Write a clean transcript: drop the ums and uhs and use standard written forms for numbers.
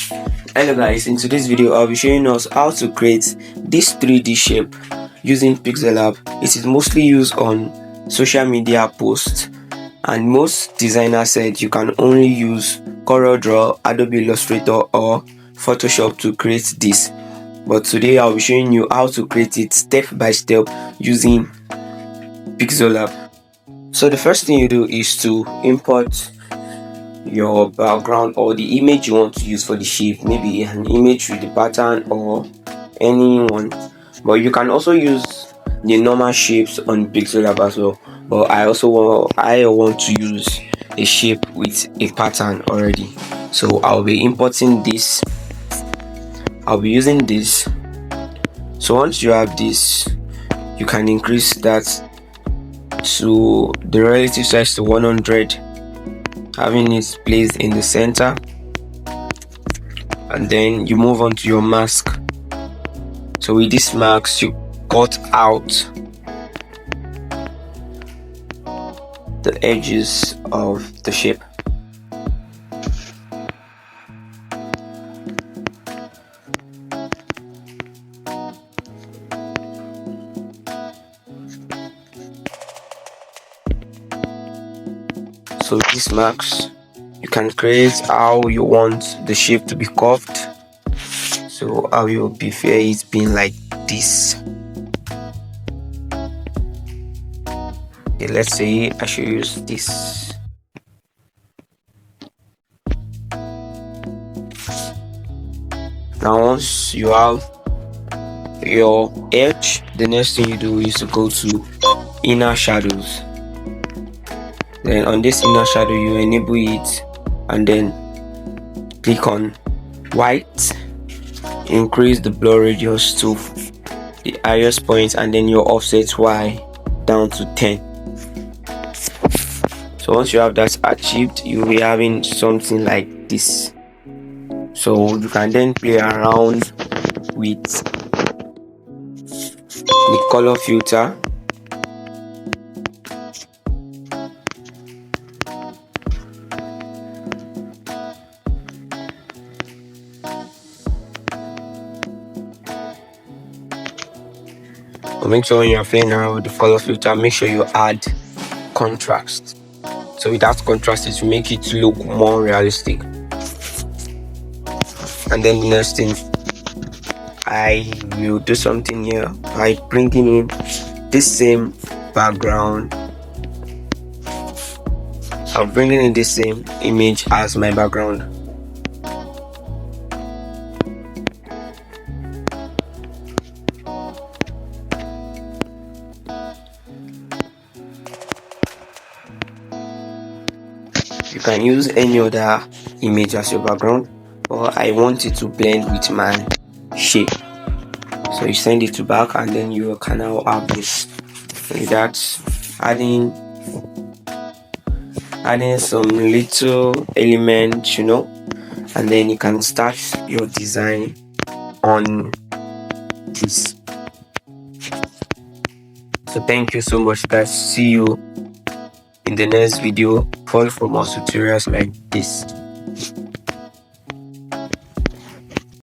Hello guys, in today's video I'll be showing us how to create this 3D shape using PixelLab. It is mostly used on social media posts, and most designers said you can only use CorelDRAW, Adobe Illustrator or Photoshop to create this. But today I'll be showing you how to create it step by step using PixelLab. So the first thing you do is to import your background or the image you want to use for the shape, maybe an image with the pattern or anyone, but you can also use the normal shapes on PixelLab as well. But I want to use a shape with a pattern already, so I'll be importing this. I'll be using this. So once you have this, you can increase that to the relative size to 100, having it placed in the center, and then you move on to your mask. So with this mask you cut out the edges of the shape. So with this mask you can create how you want the shape to be curved. So I will prefer it being like this. Okay, let's say I should use this. Now once you have your edge, the next thing you do is to go to inner shadows. Then on this inner shadow you enable it and then click on white, increase the blur radius to the highest point, and then your offset Y down to 10. So once you have that achieved, you'll be having something like this. So you can then play around with the color filter. But make sure when you're playing around with the color filter, make sure you add contrast. So with that contrast, it will make it look more realistic. And then the next thing, I will do something here by bringing in this same background. I'm bringing in this same image as my background. You can use any other image as your background, but I want it to blend with my shape. So you send it to back, and then you can now have this. With that, adding some little elements, and then you can start your design on this. So thank you so much guys. See you in the next video. Follow for more tutorials like this.